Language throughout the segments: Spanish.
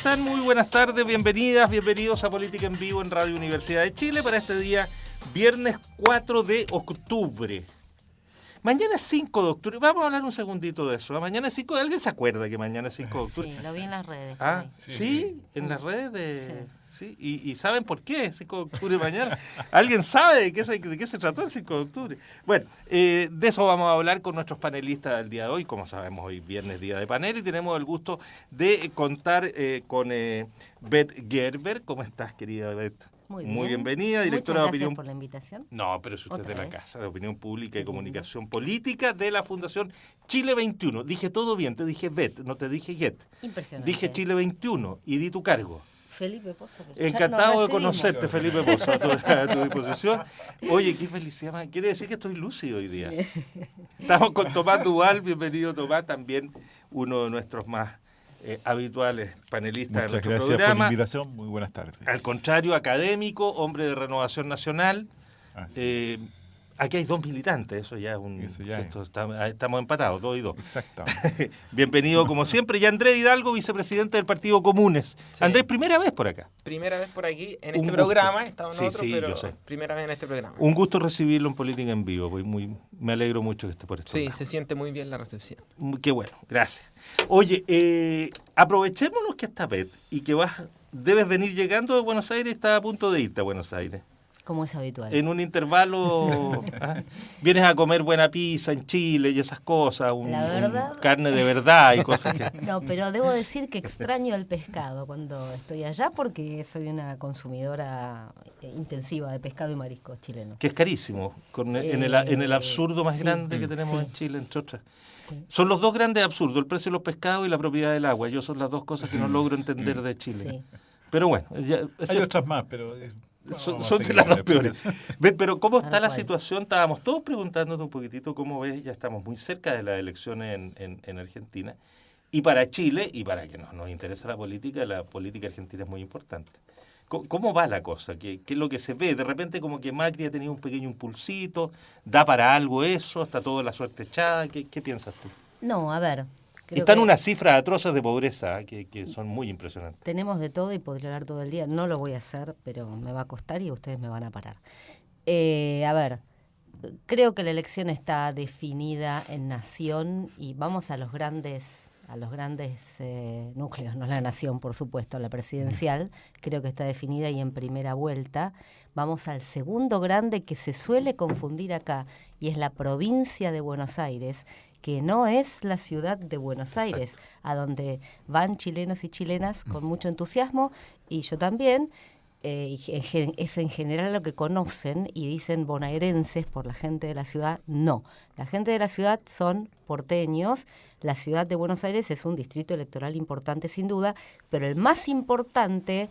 están? Muy buenas tardes, bienvenidas, bienvenidos a Política en Vivo en Radio Universidad de Chile para este día, viernes 4 de octubre. Mañana es 5 de octubre, vamos a hablar un segundito de eso. Mañana es 5 de... ¿Alguien se acuerda que mañana es 5 de octubre? Sí, lo vi en las redes. Ah, ¿sí? ¿En las redes? Sí. ¿Y saben por qué es 5 de octubre mañana? ¿Alguien sabe de qué se trató el 5 de octubre? Bueno, de eso vamos a hablar con nuestros panelistas del día de hoy. Como sabemos, hoy viernes, día de panel, y tenemos el gusto de contar con Beth Gerber. ¿Cómo estás, querida Beth? Muy bienvenida, directora de Opinión. Muchas gracias por la invitación. No, pero si usted es de la Casa de Opinión Pública y Comunicación Política de la Fundación Chile 21. Dije todo bien, te dije Beth, no te dije Get. Impresionante. Dije Chile 21 y di tu cargo. Felipe Pozo. Encantado de conocerte, Felipe Pozo, a tu disposición. Oye, qué felicidad. Quiere decir que estoy lúcido hoy día. Estamos con Tomás Duval, bienvenido Tomás, también uno de nuestros más habituales panelistas de nuestro programa. Muchas gracias por la invitación, muy buenas tardes. Al contrario, académico, hombre de Renovación Nacional. Aquí hay dos militantes, eso ya es un... Estamos empatados, 2 y 2. Exactamente. Bienvenido como siempre. Y Andrés Hidalgo, vicepresidente del Partido Comunes. Sí. Andrés, primera vez por acá. Primera vez por aquí, en este programa. Estamos en otro, pero primera vez en este programa. Un gusto recibirlo en Política en Vivo. Me alegro mucho que esté por esto. Sí, se siente muy bien la recepción. Qué bueno, gracias. Oye, aprovechémonos que está Beth y que debes venir llegando de Buenos Aires, estás a punto de irte a Buenos Aires. Como es habitual. En un intervalo, vienes a comer buena pizza en Chile y esas cosas, la verdad, carne de verdad y cosas que... No, pero debo decir que extraño el pescado cuando estoy allá porque soy una consumidora intensiva de pescado y mariscos chilenos. Que es carísimo, en el absurdo más grande que tenemos en Chile, entre otras. Sí. Son los dos grandes absurdos, el precio de los pescados y la propiedad del agua. Yo son las dos cosas que no logro entender de Chile. Sí. Pero bueno. Hay otras más, pero... Son de las dos peores. Pero ¿cómo está la situación? Estábamos todos preguntándote un poquitito cómo ves, ya estamos muy cerca de las elecciones en Argentina. Y para Chile, y para que nos interesa la política argentina es muy importante. ¿Cómo va la cosa? ¿Qué es lo que se ve? De repente como que Macri ha tenido un pequeño impulsito, ¿da para algo eso? ¿Está toda la suerte echada? ¿Qué piensas tú? No, a ver... Están unas cifras atroces de pobreza que son muy impresionantes. Tenemos de todo y podría hablar todo el día. No lo voy a hacer, pero me va a costar y ustedes me van a parar. A ver, creo que la elección está definida en nación y vamos a los grandes núcleos, no la nación, por supuesto, la presidencial. Creo que está definida y en primera vuelta. Vamos al segundo grande que se suele confundir acá y es la provincia de Buenos Aires, que no es la ciudad de Buenos Aires, exacto, a donde van chilenos y chilenas con mucho entusiasmo, y yo también, es en general lo que conocen y dicen bonaerenses por la gente de la ciudad. No, la gente de la ciudad son porteños, la ciudad de Buenos Aires es un distrito electoral importante sin duda, pero el más importante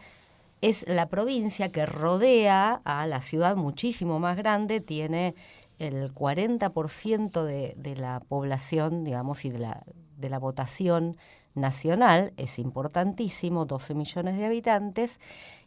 es la provincia que rodea a la ciudad muchísimo más grande, tiene el 40% de la población, digamos, y de la votación nacional, es importantísimo, 12 millones de habitantes,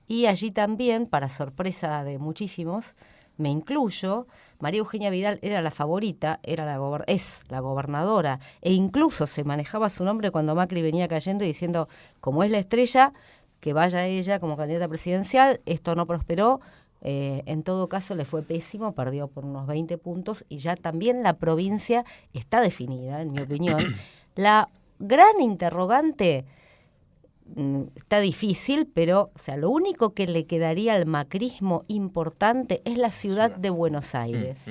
y allí también, para sorpresa de muchísimos, me incluyo, María Eugenia Vidal era la favorita, es la gobernadora, e incluso se manejaba su nombre cuando Macri venía cayendo y diciendo, como es la estrella, que vaya ella como candidata presidencial. Esto no prosperó. En todo caso le fue pésimo, perdió por unos 20 puntos y ya también la provincia está definida, en mi opinión. La gran interrogante está difícil, pero lo único que le quedaría al macrismo importante es la ciudad de Buenos Aires.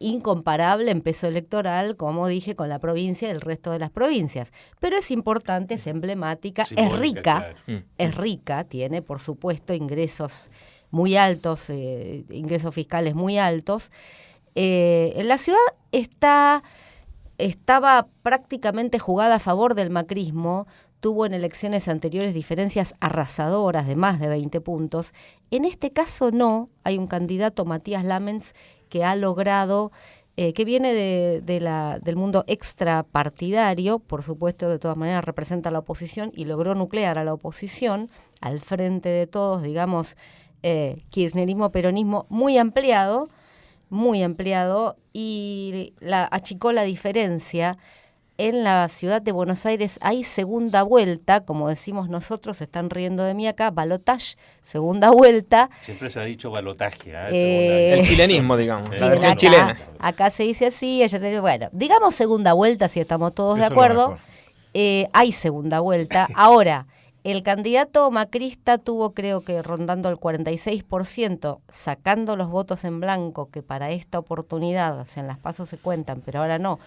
Incomparable en peso electoral, como dije, con la provincia y el resto de las provincias. Pero es importante, es emblemática, es rica, claro. Es rica, tiene por supuesto ingresos muy altos, ingresos fiscales muy altos. La ciudad estaba prácticamente jugada a favor del macrismo, tuvo en elecciones anteriores diferencias arrasadoras de más de 20 puntos. En este caso no, hay un candidato, Matías Lamens, que ha logrado, que viene del mundo extrapartidario, por supuesto de todas maneras representa a la oposición y logró nuclear a la oposición al frente de todos, digamos, kirchnerismo, peronismo muy ampliado, y achicó la diferencia. en la ciudad de Buenos Aires hay segunda vuelta, como decimos nosotros, se están riendo de mí acá, balotage, segunda vuelta. Siempre se ha dicho balotaje. El chilenismo, digamos, la versión chilena. Acá se dice así, bueno, digamos segunda vuelta si estamos todos de acuerdo. Hay segunda vuelta. Ahora, el candidato macrista tuvo, creo que rondando el 46%, sacando los votos en blanco, que para esta oportunidad, o sea, en las PASO se cuentan, pero ahora no,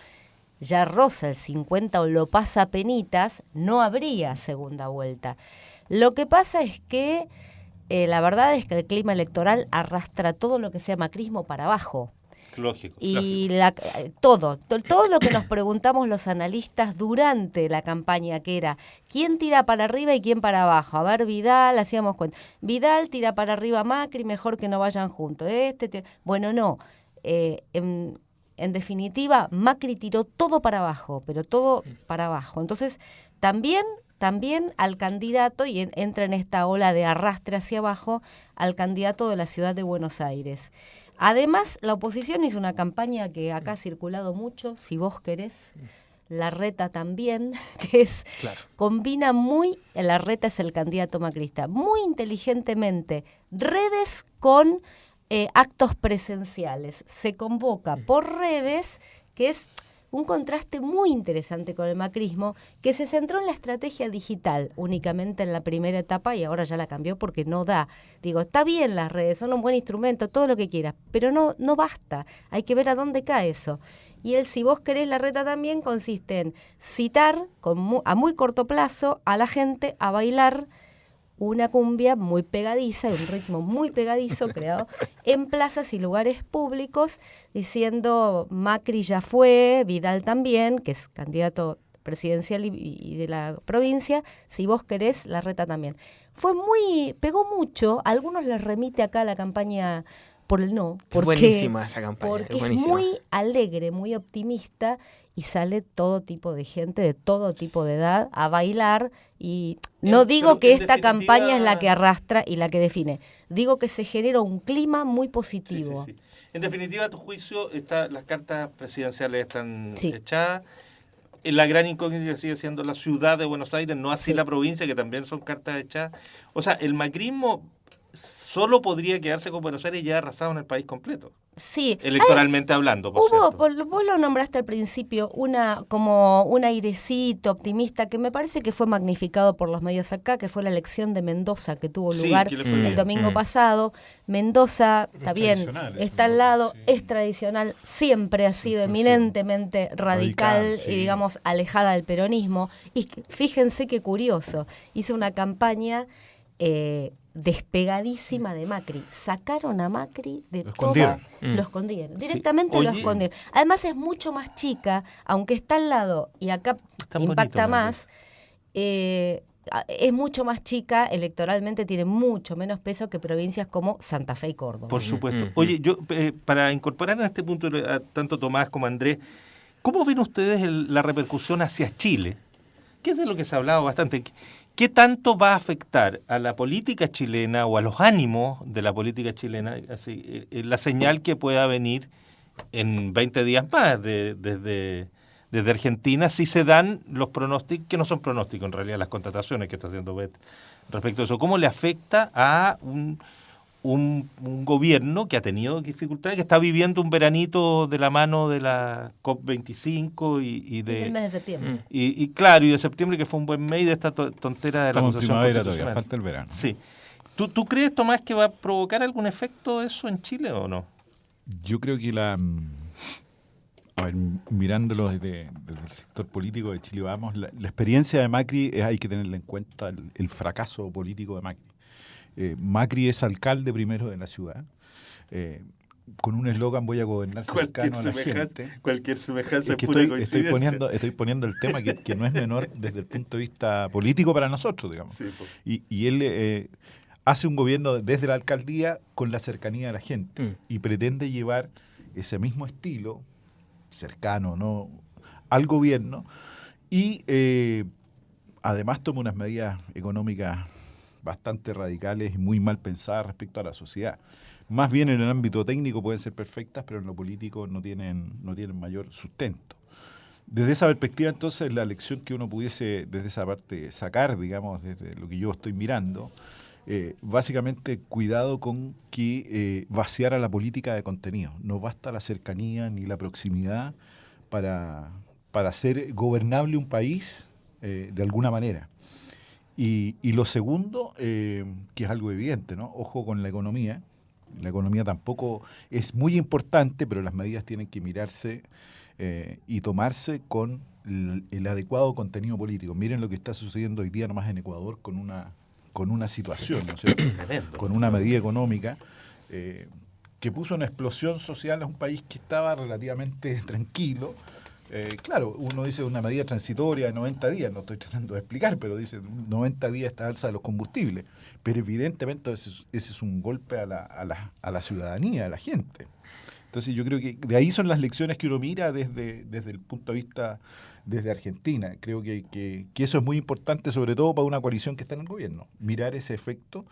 ya roza el 50 o lo pasa a penitas, no habría segunda vuelta. Lo que pasa es que la verdad es que el clima electoral arrastra todo lo que sea macrismo para abajo. Lógico. Y todo lo que nos preguntamos los analistas durante la campaña, que era quién tira para arriba y quién para abajo. A ver, Vidal, hacíamos cuenta. Vidal tira para arriba a Macri, mejor que no vayan juntos. Bueno, no. En definitiva, Macri tiró todo para abajo, pero todo para abajo. Entonces, también al candidato, y entra en esta ola de arrastre hacia abajo, al candidato de la ciudad de Buenos Aires. Además, la oposición hizo una campaña que acá ha circulado mucho, si vos querés, Larreta también, que es, combina muy, Larreta es el candidato macrista, muy inteligentemente, redes con actos presenciales. Se convoca por redes, que es un contraste muy interesante con el macrismo, que se centró en la estrategia digital únicamente en la primera etapa y ahora ya la cambió porque no da. Digo, está bien las redes, son un buen instrumento, todo lo que quieras, pero no basta, hay que ver a dónde cae eso. Y el si vos querés Larreta también consiste en citar a muy corto plazo a la gente a bailar una cumbia muy pegadiza y un ritmo muy pegadizo creado en plazas y lugares públicos, diciendo Macri ya fue, Vidal también, que es candidato presidencial y de la provincia, si vos querés, Larreta también. Pegó mucho, a algunos les remite acá la campaña por el no. Es buenísima esa campaña. Porque es muy alegre, muy optimista y sale todo tipo de gente de todo tipo de edad a bailar y no digo que esta campaña es la que arrastra y la que define, digo que se genera un clima muy positivo. Sí. En definitiva, a tu juicio, las cartas presidenciales están echadas. La gran incógnita sigue siendo la ciudad de Buenos Aires, no así la provincia, que también son cartas echadas. O sea, el macrismo solo podría quedarse con Buenos Aires ya arrasado en el país completo. Sí. Electoralmente hablando, por cierto. Vos lo nombraste al principio, como un airecito optimista que me parece que fue magnificado por los medios acá, que fue la elección de Mendoza que tuvo lugar el domingo pasado. Mendoza, está bien, está al lado, es tradicional, siempre ha sido eminentemente radical y digamos alejada del peronismo. Y fíjense qué curioso, hizo una campaña despegadísima de Macri. Sacaron a Macri de todo. Lo escondieron. Directamente lo escondieron. Además es mucho más chica, aunque está al lado y acá impacta más, es mucho más chica, electoralmente tiene mucho menos peso que provincias como Santa Fe y Córdoba. Por supuesto. Oye, yo para incorporar en este punto a tanto Tomás como Andrés, ¿cómo ven ustedes la repercusión hacia Chile? Que es de lo que se ha hablado bastante. ¿Qué tanto va a afectar a la política chilena o a los ánimos de la política chilena la señal que pueda venir en 20 días más desde Argentina si se dan los pronósticos, que no son pronósticos en realidad, las contrataciones que está haciendo Bet respecto a eso? ¿Cómo le afecta a un gobierno que ha tenido dificultades, que está viviendo un veranito de la mano de la COP25 y del mes de septiembre? Y claro, y de septiembre, que fue un buen mes, y de esta tontera de la acusación primavera todavía, falta el verano. Sí. ¿Tú crees, Tomás, que va a provocar algún efecto eso en Chile o no? Yo creo que mirándolo desde el sector político de Chile Vamos, la experiencia de Macri hay que tenerla en cuenta, el fracaso político de Macri. Macri es alcalde primero de la ciudad, con un eslogan: voy a gobernar cercano a la gente. Cualquier semejanza es que es pura coincidencia. Estoy poniendo el tema que no es menor desde el punto de vista político para nosotros, digamos. Sí, pues. Y él hace un gobierno desde la alcaldía con la cercanía a la gente y pretende llevar ese mismo estilo cercano, ¿no?, al gobierno y además toma unas medidas económicas bastante radicales y muy mal pensadas respecto a la sociedad. Más bien en el ámbito técnico pueden ser perfectas, pero en lo político no tienen mayor sustento. Desde esa perspectiva, entonces, la lección que uno pudiese desde esa parte sacar, digamos, desde lo que yo estoy mirando, básicamente cuidado con que vaciar a la política de contenido. No basta la cercanía ni la proximidad para hacer gobernable un país de alguna manera. Y lo segundo, que es algo evidente, ¿no? Ojo con la economía. La economía tampoco es muy importante, pero las medidas tienen que mirarse y tomarse con el adecuado contenido político. Miren lo que está sucediendo hoy día nomás en Ecuador con una situación, ¿no es cierto? Tremendo. Con una medida económica que puso una explosión social a un país que estaba relativamente tranquilo. Claro, uno dice una medida transitoria de 90 días, no estoy tratando de explicar, pero dice 90 días esta alza de los combustibles. Pero evidentemente ese es un golpe a la ciudadanía, a la gente. Entonces yo creo que de ahí son las lecciones que uno mira desde el punto de vista desde Argentina. Creo que eso es muy importante, sobre todo para una coalición que está en el gobierno. Mirar ese efecto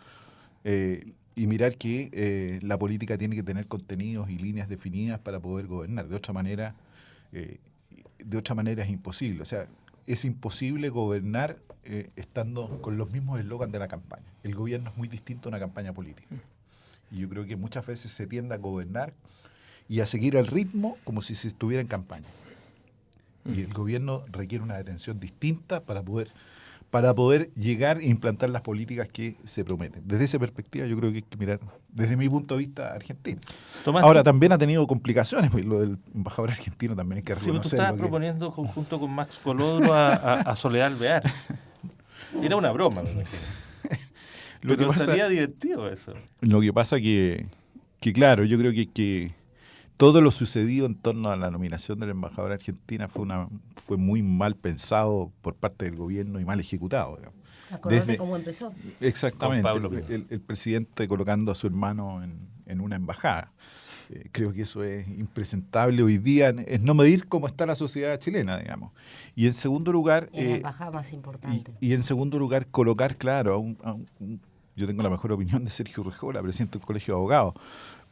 y mirar que la política tiene que tener contenidos y líneas definidas para poder gobernar. De otra manera es imposible. O sea, es imposible gobernar estando con los mismos eslogans de la campaña. El gobierno es muy distinto a una campaña política. Y yo creo que muchas veces se tiende a gobernar y a seguir el ritmo como si se estuviera en campaña. Y el gobierno requiere una atención distinta para poder llegar e implantar las políticas que se prometen. Desde esa perspectiva yo creo que hay que mirar, desde mi punto de vista, Argentina. Tomás, ahora también ha tenido complicaciones, pues lo del embajador argentino también hay que reconocerlo. Sí, tú estabas proponiendo junto con Max Colodro a Soledad Alvear. Era una broma, me parece. Pero sería divertido eso. Lo que pasa que claro, yo creo que todo lo sucedido en torno a la nominación del embajador argentina fue muy mal pensado por parte del gobierno y mal ejecutado. Acordate cómo empezó. Exactamente, el presidente colocando a su hermano en una embajada. Creo que eso es impresentable hoy día, es no medir cómo está la sociedad chilena, digamos. Y en segundo lugar... Es la embajada más importante. Y en segundo lugar, colocar, claro, yo tengo la mejor opinión de Sergio Rejola, presidente del Colegio de Abogados,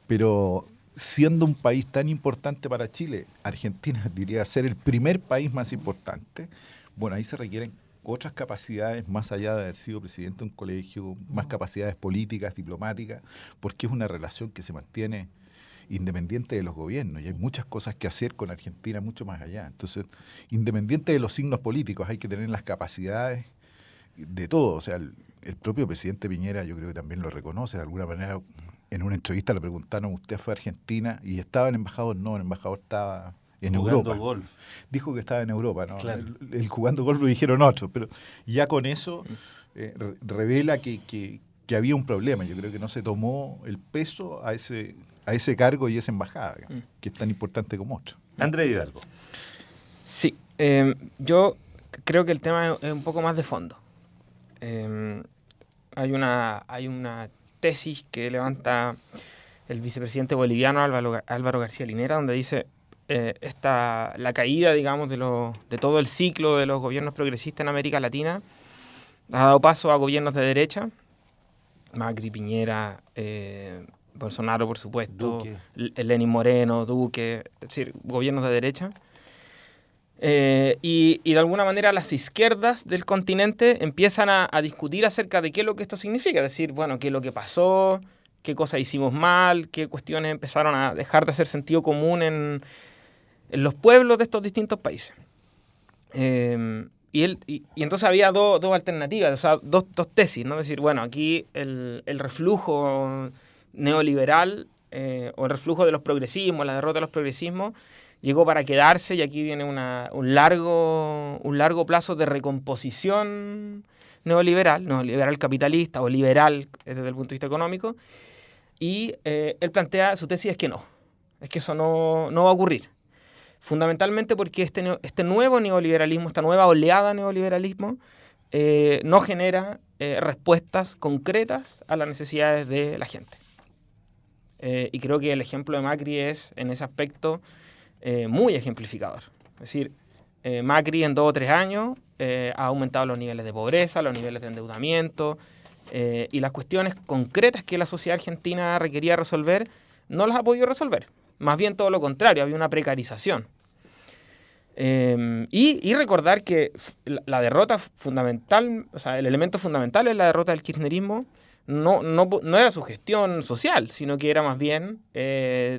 pero siendo un país tan importante para Chile, Argentina diría ser el primer país más importante, bueno, ahí se requieren otras capacidades más allá de haber sido presidente de un colegio, más capacidades políticas, diplomáticas, porque es una relación que se mantiene independiente de los gobiernos y hay muchas cosas que hacer con Argentina mucho más allá. Entonces, independiente de los signos políticos, hay que tener las capacidades de todo. O sea, el propio presidente Piñera yo creo que también lo reconoce de alguna manera. En una entrevista le preguntaron, ¿usted fue a Argentina? ¿Y estaba el embajador? No, el embajador estaba en Europa. Golf. Dijo que estaba en Europa, ¿no? Claro. El jugando golf lo dijeron otros, pero ya con eso revela que había un problema. Yo creo que no se tomó el peso a ese cargo y esa embajada, que es tan importante como otro. Andrés Hidalgo. Sí, yo creo que el tema es un poco más de fondo. Hay una tesis que levanta el vicepresidente boliviano Álvaro García Linera, donde dice la caída, digamos, de todo el ciclo de los gobiernos progresistas en América Latina ha dado paso a gobiernos de derecha, Macri, Piñera, Bolsonaro, por supuesto, Lenín Moreno, Duque, es decir, gobiernos de derecha. Y de alguna manera las izquierdas del continente empiezan a discutir acerca de qué es lo que esto significa, es decir, bueno, qué es lo que pasó, qué cosas hicimos mal, qué cuestiones empezaron a dejar de hacer sentido común en los pueblos de estos distintos países. Y entonces había dos alternativas, o sea, dos tesis, ¿no? Es decir, bueno, aquí el reflujo neoliberal o el reflujo de los progresismos, la derrota de los progresismos, llegó para quedarse y aquí viene un largo plazo de recomposición neoliberal capitalista o liberal desde el punto de vista económico. Y él plantea, su tesis es que eso no va a ocurrir. Fundamentalmente porque este nuevo neoliberalismo, esta nueva oleada de neoliberalismo, no genera respuestas concretas a las necesidades de la gente. Y creo que el ejemplo de Macri es, en ese aspecto, muy ejemplificador. Es decir, Macri en 2 o 3 años ha aumentado los niveles de pobreza, los niveles de endeudamiento y las cuestiones concretas que la sociedad argentina requería resolver no las ha podido resolver. Más bien todo lo contrario, había una precarización. Y recordar que la derrota fundamental, o sea, el elemento fundamental en la derrota del kirchnerismo no era su gestión social, sino que era más bien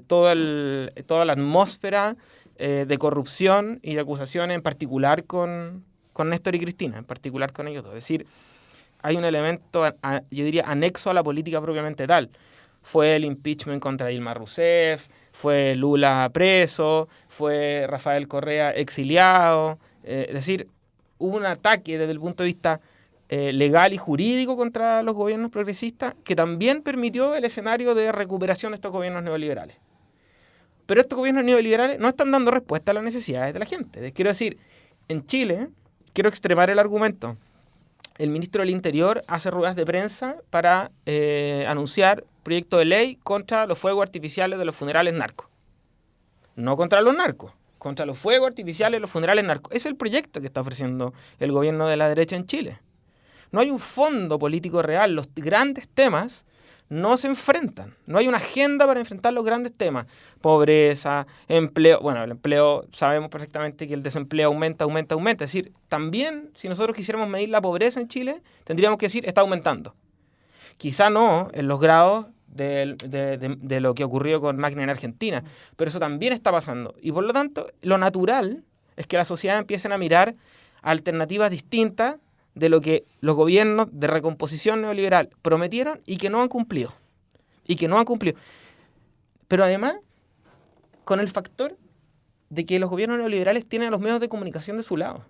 toda la atmósfera de corrupción y de acusaciones, en particular con Néstor y Cristina, en particular con ellos dos. Es decir, hay un elemento, yo diría, anexo a la política propiamente tal. Fue el impeachment contra Dilma Rousseff, fue Lula preso, fue Rafael Correa exiliado. Es decir, hubo un ataque desde el punto de vista legal y jurídico contra los gobiernos progresistas que también permitió el escenario de recuperación de estos gobiernos neoliberales. Pero estos gobiernos neoliberales no están dando respuesta a las necesidades de la gente. Quiero decir, en Chile, quiero extremar el argumento. El ministro del Interior hace ruedas de prensa para anunciar proyecto de ley contra los fuegos artificiales de los funerales narcos. No contra los narcos, contra los fuegos artificiales de los funerales narcos. Es el proyecto que está ofreciendo el gobierno de la derecha en Chile. No hay un fondo político real. Los grandes temas no se enfrentan. No hay una agenda para enfrentar los grandes temas. Pobreza, empleo. Bueno, el empleo, sabemos perfectamente que el desempleo aumenta. Es decir, también si nosotros quisiéramos medir la pobreza en Chile, tendríamos que decir, está aumentando. Quizá no en los grados de lo que ocurrió con Macri en Argentina, pero eso también está pasando. Y por lo tanto, lo natural es que la sociedad empiecen a mirar alternativas distintas de lo que los gobiernos de recomposición neoliberal prometieron y que no han cumplido. Pero además, con el factor de que los gobiernos neoliberales tienen a los medios de comunicación de su lado.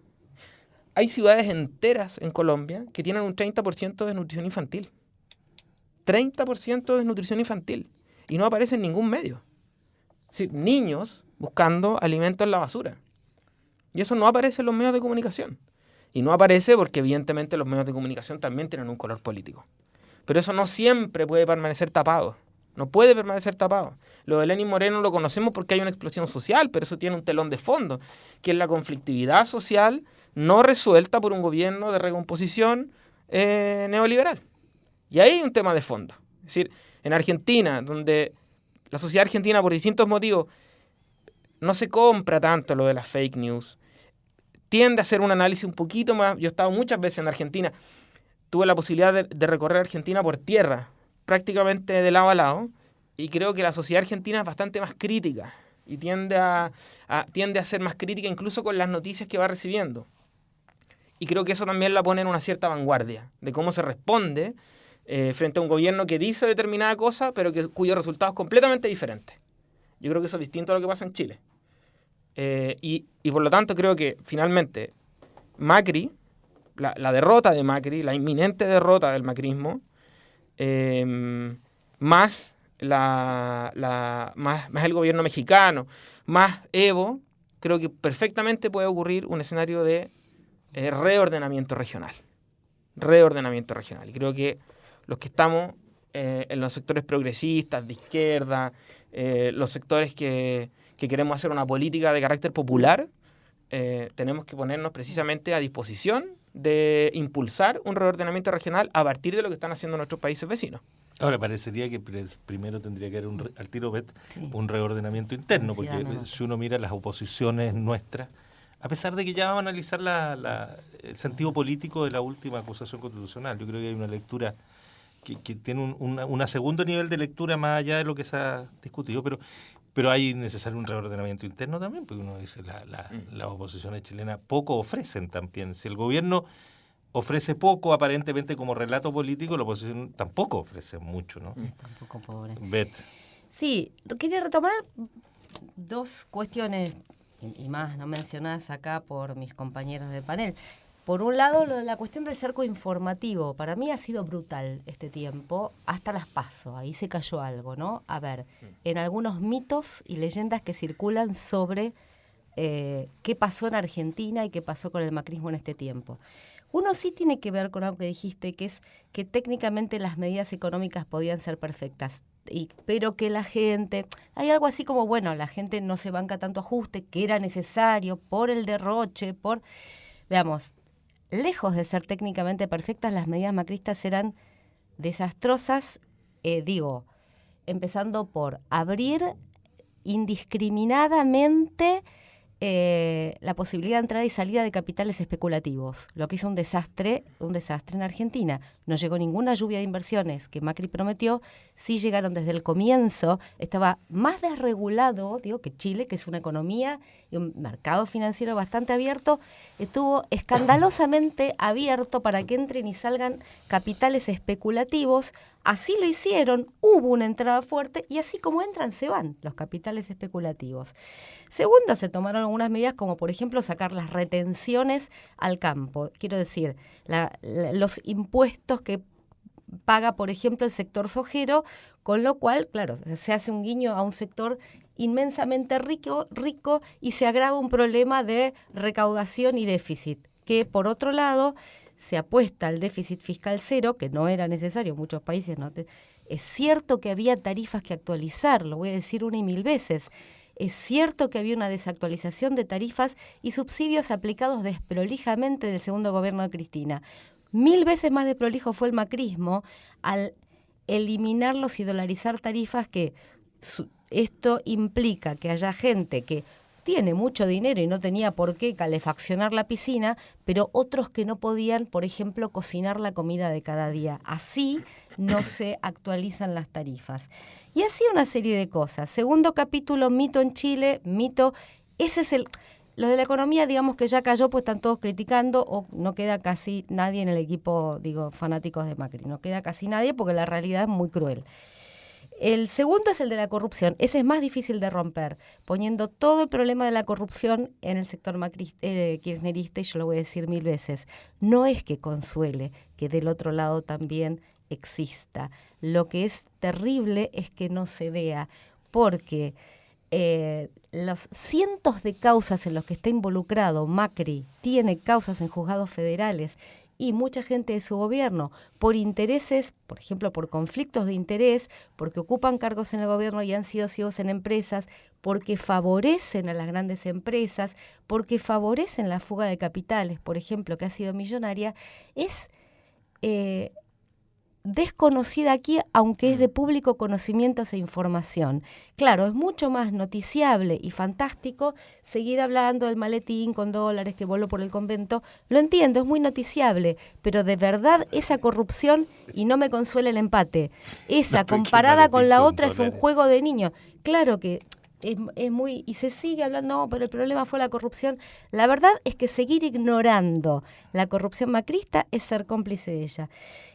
Hay ciudades enteras en Colombia que tienen un 30% de desnutrición infantil. 30% de desnutrición infantil. Y no aparece en ningún medio. Es decir, niños buscando alimentos en la basura. Y eso no aparece en los medios de comunicación. Y no aparece porque evidentemente los medios de comunicación también tienen un color político. Pero eso no siempre puede permanecer tapado. No puede permanecer tapado. Lo de Lenín Moreno lo conocemos porque hay una explosión social, pero eso tiene un telón de fondo, que es la conflictividad social no resuelta por un gobierno de recomposición neoliberal. Y ahí hay un tema de fondo. Es decir, en Argentina, donde la sociedad argentina por distintos motivos no se compra tanto lo de las fake news, tiende a hacer un análisis un poquito más. Yo he estado muchas veces en Argentina, tuve la posibilidad de recorrer Argentina por tierra, prácticamente de lado a lado, y creo que la sociedad argentina es bastante más crítica y tiende a ser más crítica incluso con las noticias que va recibiendo. Y creo que eso también la pone en una cierta vanguardia de cómo se responde frente a un gobierno que dice determinada cosa, pero cuyo resultado es completamente diferente. Yo creo que eso es distinto a lo que pasa en Chile. Y por lo tanto creo que finalmente Macri, la derrota de Macri, la inminente derrota del macrismo, más el gobierno mexicano, más Evo, creo que perfectamente puede ocurrir un escenario de reordenamiento regional. Y creo que los que estamos en los sectores progresistas, de izquierda, los sectores que queremos hacer una política de carácter popular, tenemos que ponernos precisamente a disposición de impulsar un reordenamiento regional a partir de lo que están haciendo nuestros países vecinos. Ahora, parecería que primero tendría que haber al tiro, Bet, un reordenamiento interno, porque si uno mira las oposiciones nuestras, a pesar de que ya vamos a analizar el sentido político de la última acusación constitucional, yo creo que hay una lectura que tiene un segundo nivel de lectura más allá de lo que se ha discutido, pero hay necesario un reordenamiento interno también, porque uno dice las oposiciones chilenas poco ofrecen también. Si el gobierno ofrece poco aparentemente como relato político, la oposición tampoco ofrece mucho, ¿no? Tampoco, pobre. Bet. Sí, quería retomar dos cuestiones y más no mencionadas acá por mis compañeros de panel. Por un lado, la cuestión del cerco informativo. Para mí ha sido brutal este tiempo, hasta las PASO. Ahí se cayó algo, ¿no? A ver, en algunos mitos y leyendas que circulan sobre qué pasó en Argentina y qué pasó con el macrismo en este tiempo. Uno sí tiene que ver con algo que dijiste, que es que técnicamente las medidas económicas podían ser perfectas, pero que la gente, hay algo así como, bueno, la gente no se banca tanto ajuste, que era necesario por el derroche, veamos, lejos de ser técnicamente perfectas, las medidas macristas eran desastrosas, empezando por abrir indiscriminadamente la posibilidad de entrada y salida de capitales especulativos, lo que hizo un desastre en Argentina. No llegó ninguna lluvia de inversiones que Macri prometió, sí llegaron desde el comienzo, estaba más desregulado, que Chile, que es una economía y un mercado financiero bastante abierto, estuvo escandalosamente abierto para que entren y salgan capitales especulativos. Así lo hicieron, hubo una entrada fuerte y así como entran se van los capitales especulativos. Segundo, se tomaron algunas medidas como por ejemplo sacar las retenciones al campo. Quiero decir, los impuestos que paga por ejemplo el sector sojero, con lo cual, claro, se hace un guiño a un sector inmensamente rico y se agrava un problema de recaudación y déficit, que por otro lado se apuesta al déficit fiscal cero, que no era necesario, muchos países no. Es cierto que había tarifas que actualizar, lo voy a decir una y mil veces. Es cierto que había una desactualización de tarifas y subsidios aplicados desprolijamente del segundo gobierno de Cristina. 1000 veces más desprolijo fue el macrismo al eliminarlos y dolarizar tarifas, que esto implica que haya gente que tiene mucho dinero y no tenía por qué calefaccionar la piscina, pero otros que no podían, por ejemplo, cocinar la comida de cada día. Así no se actualizan las tarifas. Y así una serie de cosas. Segundo capítulo, mito en Chile, mito. Ese es lo de la economía, digamos que ya cayó, pues están todos criticando, o no queda casi nadie en el equipo, fanáticos de Macri. No queda casi nadie porque la realidad es muy cruel. El segundo es el de la corrupción. Ese es más difícil de romper, poniendo todo el problema de la corrupción en el sector kirchnerista, y yo lo voy a decir 1000 veces. No es que consuele que del otro lado también exista. Lo que es terrible es que no se vea, porque los cientos de causas en los que está involucrado Macri, tiene causas en juzgados federales, y mucha gente de su gobierno, por intereses, por ejemplo, por conflictos de interés, porque ocupan cargos en el gobierno y han sido CEOs en empresas, porque favorecen a las grandes empresas, porque favorecen la fuga de capitales, por ejemplo, que ha sido millonaria, es desconocida aquí, aunque es de público conocimiento e información. Claro, es mucho más noticiable y fantástico seguir hablando del maletín con dólares que voló por el convento. Lo entiendo, es muy noticiable, pero de verdad esa corrupción, y no me consuela el empate, esa comparada con la otra es un juego de niños. Claro que es muy, y se sigue hablando, no, pero el problema fue la corrupción. La verdad es que seguir ignorando la corrupción macrista es ser cómplice de ella.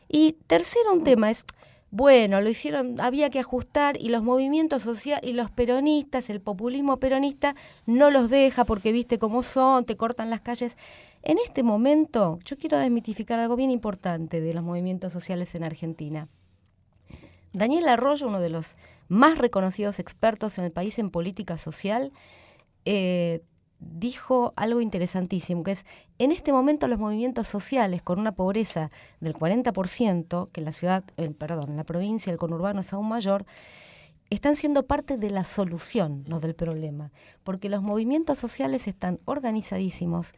Y tercero, un tema es, bueno, lo hicieron, había que ajustar, y los movimientos sociales y los peronistas, el populismo peronista no los deja porque viste cómo son, te cortan las calles. En este momento yo quiero desmitificar algo bien importante de los movimientos sociales en Argentina. Daniel Arroyo, uno de los más reconocidos expertos en el país en política social, dijo algo interesantísimo, que es, en este momento los movimientos sociales con una pobreza del 40%, que en la provincia el conurbano es aún mayor, están siendo parte de la solución, no del problema, porque los movimientos sociales están organizadísimos,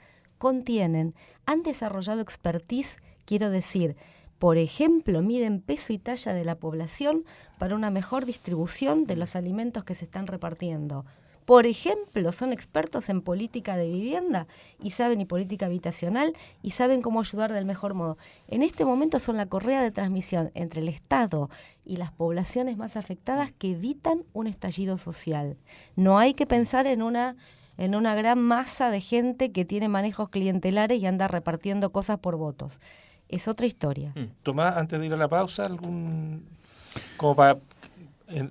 han desarrollado expertise, quiero decir, por ejemplo, miden peso y talla de la población para una mejor distribución de los alimentos que se están repartiendo. Por ejemplo, son expertos en política de vivienda y política habitacional y saben cómo ayudar del mejor modo. En este momento son la correa de transmisión entre el Estado y las poblaciones más afectadas que evitan un estallido social. No hay que pensar en una gran masa de gente que tiene manejos clientelares y anda repartiendo cosas por votos. Es otra historia. Tomás, antes de ir a la pausa, como para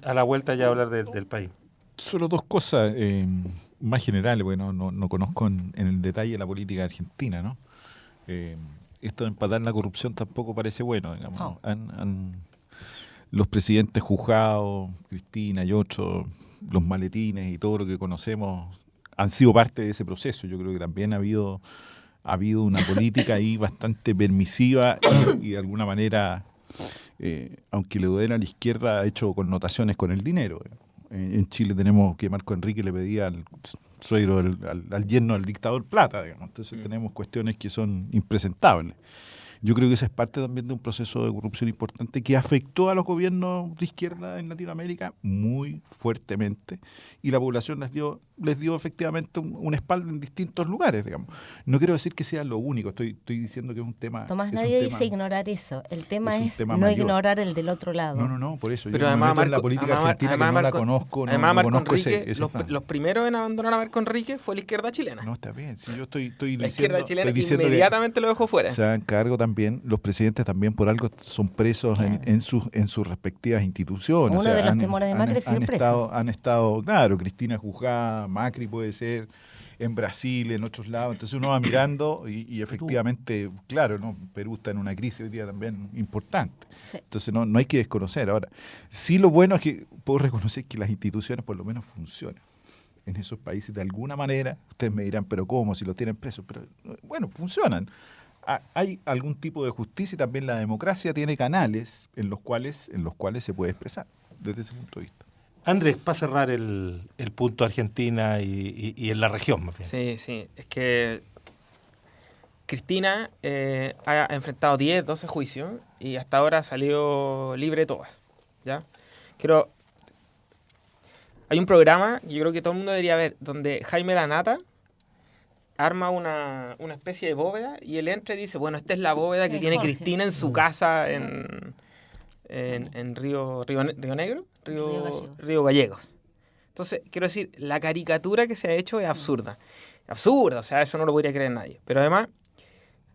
a la vuelta ya hablar del país. Solo dos cosas más generales, bueno, no conozco en el detalle la política argentina, ¿no? Esto de empatar la corrupción tampoco parece bueno, digamos. No. Los presidentes juzgados, Cristina y otros, los maletines y todo lo que conocemos, han sido parte de ese proceso. Yo creo que también ha habido una política ahí bastante permisiva y de alguna manera, aunque le duele a la izquierda, ha hecho connotaciones con el dinero. En Chile tenemos que Marco Enrique le pedía al suegro, al yerno del dictador plata, digamos. Entonces tenemos cuestiones que son impresentables. Yo creo que esa es parte también de un proceso de corrupción importante que afectó a los gobiernos de izquierda en Latinoamérica muy fuertemente, y la población les dio efectivamente un espalda en distintos lugares, digamos. No quiero decir que sea lo único, estoy diciendo que es un tema... Tomás, nadie dice ignorar eso. El tema es no mayor. Ignorar el del otro lado. No, por eso. Pero yo además, me meto en la política argentina, que no la conozco, además, no Marco conozco Enrique, ese los primeros en abandonar a Marco Enrique fue la izquierda chilena. No, está bien. Si yo estoy la izquierda chilena diciendo inmediatamente lo dejó fuera. Se hagan cargo también, los presidentes también por algo son presos en sus respectivas instituciones. Uno de los temores de Macri es ir preso. Han estado, claro, Cristina juzgada, Macri puede ser, en Brasil, en otros lados. Entonces uno va mirando y efectivamente, claro, ¿no? Perú está en una crisis hoy día también importante. Sí. Entonces no hay que desconocer. Ahora, sí, lo bueno es que puedo reconocer que las instituciones por lo menos funcionan en esos países de alguna manera. Ustedes me dirán, pero ¿cómo? Si los tienen presos. Pero bueno, funcionan. Hay algún tipo de justicia, y también la democracia tiene canales en los cuales se puede expresar desde ese punto de vista. Andrés, para cerrar el punto Argentina y en la región, más bien. Sí, es que Cristina ha enfrentado 10, 12 juicios y hasta ahora salió libre de todas, ¿ya? Hay un programa, yo creo que todo el mundo debería ver, donde Jaime Lanata arma una especie de bóveda y él entra y dice, bueno, esta es la bóveda que tiene Cristina en su casa en Río Negro, Río Gallegos. Entonces, quiero decir, la caricatura que se ha hecho es absurda. Absurda, o sea, eso no lo podría creer nadie. Pero además,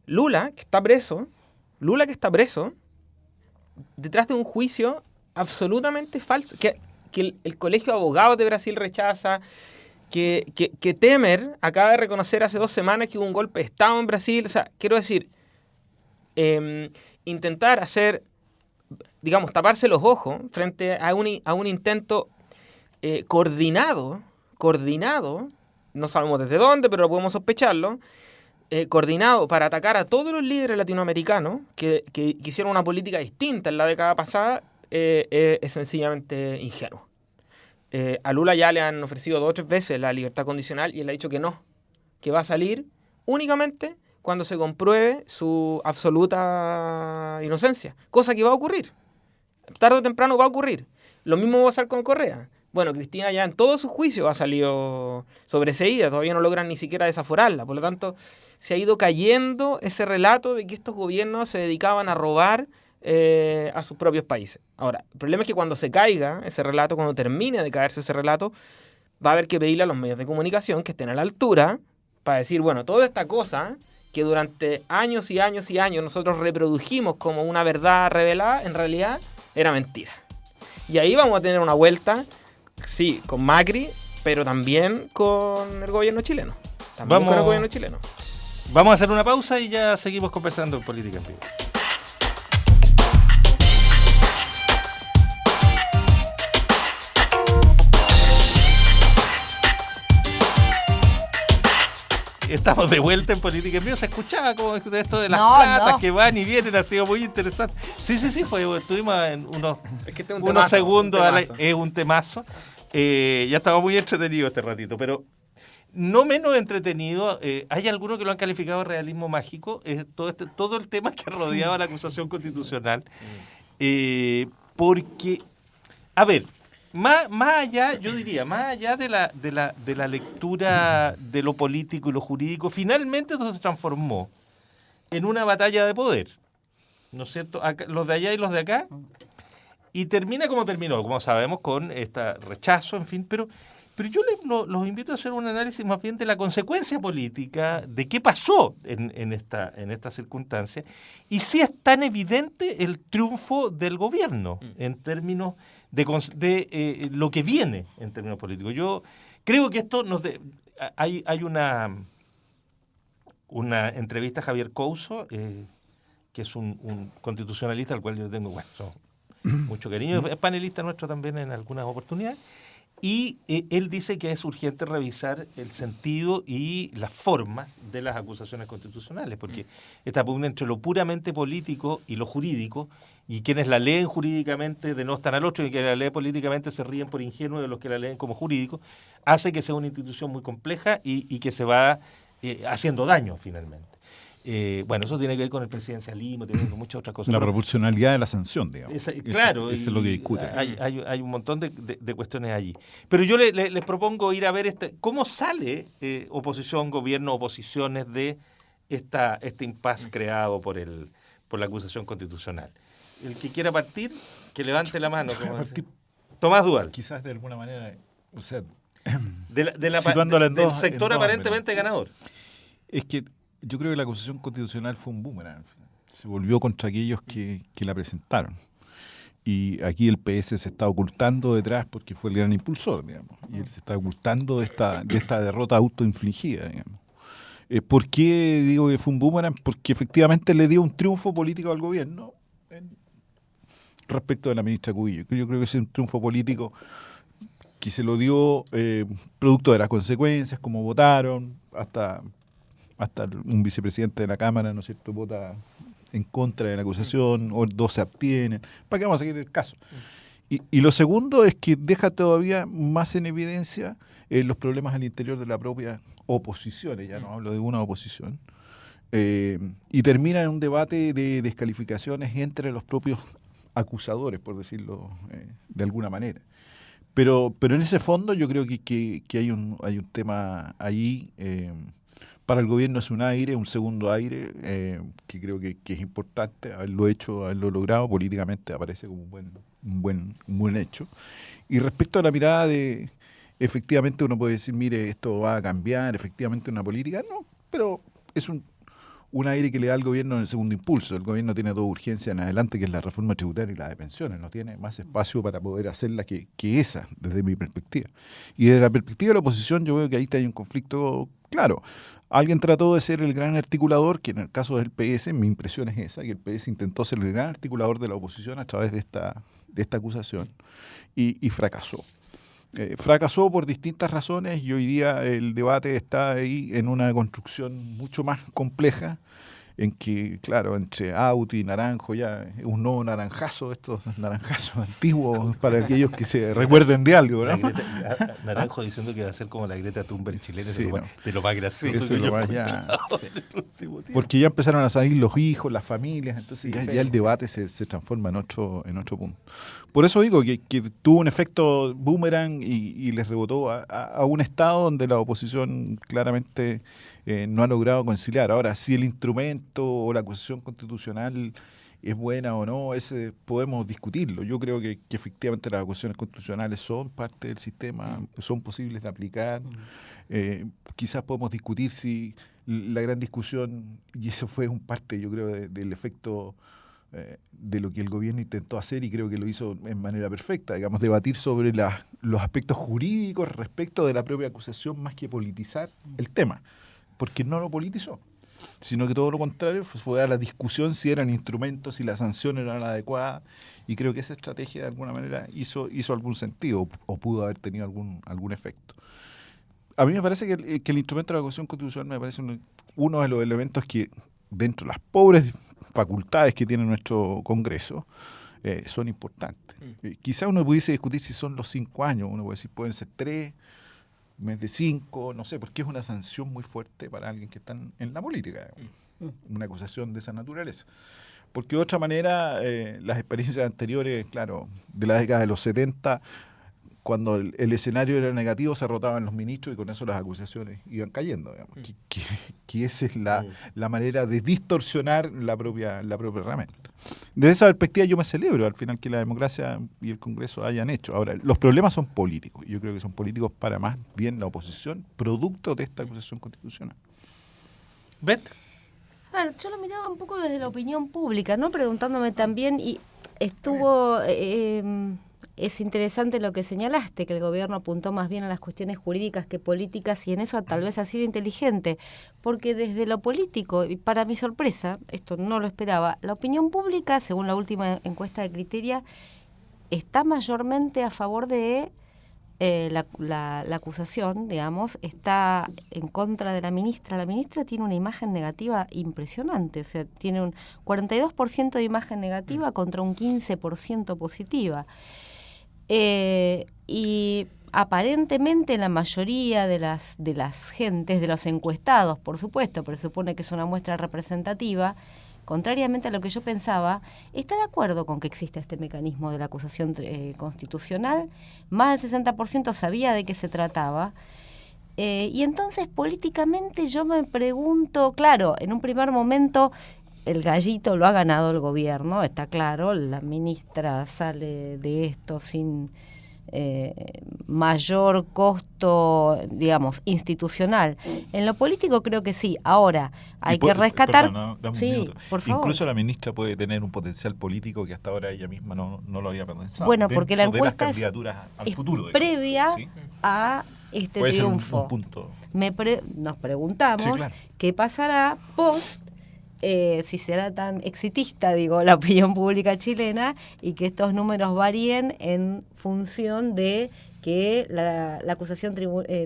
Lula, que está preso, detrás de un juicio absolutamente falso, que el Colegio de Abogados de Brasil rechaza, que Temer acaba de reconocer hace 2 semanas que hubo un golpe de Estado en Brasil. O sea, quiero decir, intentar hacer, digamos, taparse los ojos frente a un intento coordinado, no sabemos desde dónde, pero podemos sospecharlo, coordinado para atacar a todos los líderes latinoamericanos que hicieron una política distinta en la década pasada, es sencillamente ingenuo. A Lula ya le han ofrecido 2 o 3 veces la libertad condicional y él ha dicho que no, que va a salir únicamente cuando se compruebe su absoluta inocencia, cosa que va a ocurrir. Tarde o temprano va a ocurrir. Lo mismo va a pasar con Correa. Bueno, Cristina ya en todo su juicio ha salido sobreseída, todavía no logran ni siquiera desaforarla. Por lo tanto, se ha ido cayendo ese relato de que estos gobiernos se dedicaban a robar a sus propios países. Ahora, el problema es que cuando se caiga ese relato, cuando termine de caerse ese relato, va a haber que pedirle a los medios de comunicación que estén a la altura para decir, bueno, toda esta cosa que durante años y años y años nosotros reprodujimos como una verdad revelada, en realidad era mentira. Y ahí vamos a tener una vuelta, sí, con Macri, pero también con el gobierno chileno. Vamos a hacer una pausa y ya seguimos conversando en Política en Vivo. Estamos de vuelta en Política en Vivo. Se escuchaba como esto de las platas que van y vienen, ha sido muy interesante. Sí, estuvimos en unos segundos. Es un temazo. Ya estaba muy entretenido este ratito, pero no menos entretenido, hay algunos que lo han calificado de realismo mágico, todo el tema que rodeaba la acusación constitucional. Porque, a ver, más allá, yo diría, más allá de la lectura de lo político y lo jurídico, finalmente todo se transformó en una batalla de poder, ¿no es cierto? Los de allá y los de acá, y termina como terminó, como sabemos, con este rechazo, en fin, pero yo los invito a hacer un análisis más bien de la consecuencia política, de qué pasó en esta circunstancia, y si es tan evidente el triunfo del gobierno en términos de lo que viene en términos políticos. Yo creo que esto hay una entrevista a Javier Couso, que es un constitucionalista al cual yo tengo mucho cariño, es panelista nuestro también en algunas oportunidades, y él dice que es urgente revisar el sentido y las formas de las acusaciones constitucionales, porque esta pugna entre lo puramente político y lo jurídico, y quienes la leen jurídicamente denostan al otro, y quienes la leen políticamente se ríen por ingenuos de los que la leen como jurídico, hace que sea una institución muy compleja y que se va haciendo daño finalmente. Bueno, eso tiene que ver con el presidencialismo, tiene que ver con muchas otras cosas. La proporcionalidad de la sanción, digamos. Claro, eso es lo que discute. Hay un montón de cuestiones allí. Pero yo les propongo ir a ver cómo sale oposición, gobierno, oposiciones de este impasse creado por la acusación constitucional. El que quiera partir, que levante la mano. Tomás Dual. Quizás de alguna manera, o sea, del sector aparentemente ganador. Es que yo creo que la acusación constitucional fue un boomerang. Se volvió contra aquellos que la presentaron. Y aquí el PS se está ocultando detrás porque fue el gran impulsor, digamos. Y él se está ocultando de esta derrota autoinfligida, digamos. ¿Por qué digo que fue un boomerang? Porque efectivamente le dio un triunfo político al gobierno respecto de la ministra Cubillos. Yo creo que es un triunfo político que se lo dio producto de las consecuencias, como votaron, hasta un vicepresidente de la Cámara, ¿no es cierto?, vota en contra de la acusación, o 2 se abstienen. ¿Para qué vamos a seguir el caso? Y lo segundo es que deja todavía más en evidencia los problemas al interior de la propia oposición, ya no hablo de una oposición, y termina en un debate de descalificaciones entre los propios acusadores, por decirlo de alguna manera. Pero en ese fondo yo creo que hay un tema allí. Para el gobierno es un aire, un segundo aire, que creo que es importante haberlo logrado. Políticamente aparece como un buen hecho. Y respecto a la mirada de, efectivamente uno puede decir, mire, esto va a cambiar, efectivamente una política, no, pero es un aire que le da al gobierno en el segundo impulso. El gobierno tiene 2 urgencias en adelante, que es la reforma tributaria y la de pensiones. No tiene más espacio para poder hacerla que esa, desde mi perspectiva. Y desde la perspectiva de la oposición, yo veo que ahí hay un conflicto claro. Alguien trató de ser el gran articulador, que en el caso del PS, mi impresión es esa, que el PS intentó ser el gran articulador de la oposición a través de esta acusación, y fracasó. Fracasó por distintas razones, y hoy día el debate está ahí en una construcción mucho más compleja, en que, claro, entre Auti y Naranjo ya es un nuevo naranjazo, estos naranjazos antiguos para aquellos que se recuerden de algo, ¿no? Naranjo diciendo que va a ser como la Greta Thunberg chilena, sí, de lo más gracioso que yo porque ya empezaron a salir los hijos, las familias, entonces ya el debate se transforma en otro punto. Por eso digo que tuvo un efecto boomerang y les rebotó a un estado donde la oposición claramente no ha logrado conciliar. Ahora, si el instrumento o la acusación constitucional es buena o no, podemos discutirlo. Yo creo que efectivamente las acusaciones constitucionales son parte del sistema, son posibles de aplicar. Quizás podemos discutir si la gran discusión, y eso fue un parte, yo creo, del efecto de lo que el gobierno intentó hacer, y creo que lo hizo en manera perfecta, digamos, debatir sobre los aspectos jurídicos respecto de la propia acusación, más que politizar el tema, porque no lo politizó, sino que todo lo contrario, fue a la discusión si eran instrumentos, si la sanción era la adecuada, y creo que esa estrategia de alguna manera hizo algún sentido, o pudo haber tenido algún efecto. A mí me parece que el instrumento de la acusación constitucional me parece uno de los elementos que, dentro de las pobres facultades que tiene nuestro Congreso, son importantes. Quizá uno pudiese discutir si son los 5 años, uno puede decir pueden ser 3, mes de 5, no sé, porque es una sanción muy fuerte para alguien que está en la política, una acusación de esa naturaleza. Porque de otra manera, las experiencias anteriores, claro, de la década de los 70, cuando el escenario era negativo, se rotaban los ministros y con eso las acusaciones iban cayendo, digamos. Que esa es la manera de distorsionar la propia herramienta. Desde esa perspectiva yo me celebro al final que la democracia y el Congreso hayan hecho. Ahora, los problemas son políticos. Yo creo que son políticos para más bien la oposición, producto de esta acusación constitucional. ¿Bet? A ver, yo lo miraba un poco desde la opinión pública, ¿no? Preguntándome también, y estuvo... es interesante lo que señalaste, que el gobierno apuntó más bien a las cuestiones jurídicas que políticas, y en eso tal vez ha sido inteligente, porque desde lo político, y para mi sorpresa, esto no lo esperaba, la opinión pública, según la última encuesta de Criteria, está mayormente a favor de la acusación, digamos, está en contra de la ministra. La ministra tiene una imagen negativa impresionante, o sea, tiene un 42% de imagen negativa contra un 15% positiva. Y aparentemente la mayoría de las gentes, de los encuestados, por supuesto, pero se supone que es una muestra representativa, contrariamente a lo que yo pensaba, está de acuerdo con que exista este mecanismo de la acusación constitucional. Más del 60% sabía de qué se trataba. Y entonces, políticamente, yo me pregunto, claro, en un primer momento el gallito lo ha ganado el gobierno, está claro, la ministra sale de esto sin mayor costo, digamos, institucional. En lo político creo que sí. Ahora, hay que rescatar... Perdón, dame un sí, minuto. por favor. Incluso la ministra puede tener un potencial político que hasta ahora ella misma no lo había pensado. Bueno, porque la encuesta de las candidaturas al futuro, previa, ¿sí?, a este puede triunfo. Ser un punto. Nos preguntamos, Sí, claro, qué pasará post, si será tan exitista, digo, la opinión pública chilena, y que estos números varíen en función de que la acusación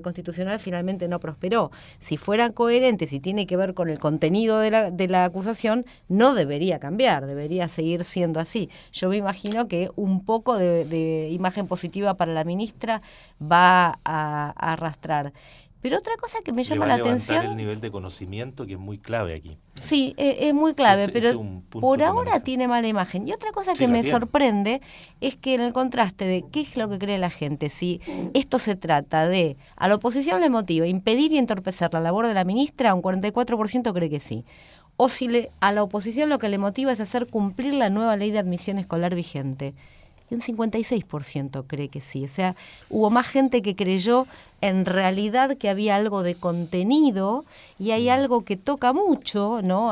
constitucional finalmente no prosperó. Si fueran coherentes y tiene que ver con el contenido de la acusación, no debería cambiar, debería seguir siendo así. Yo me imagino que un poco de imagen positiva para la ministra va a arrastrar. Pero otra cosa que me llama la atención... el nivel de conocimiento, que es muy clave aquí. Sí, es muy clave, pero por ahora maneja. Tiene mala imagen. Y otra cosa Sí, que me tiene. sorprende es que en el contraste de qué es lo que cree la gente, si esto se trata de, a la oposición le motiva impedir y entorpecer la labor de la ministra, un 44% cree que sí. O si a la oposición lo que le motiva es hacer cumplir la nueva ley de admisión escolar vigente. Y un 56% cree que sí. O sea, hubo más gente que creyó en realidad que había algo de contenido, y hay algo que toca mucho, ¿no?,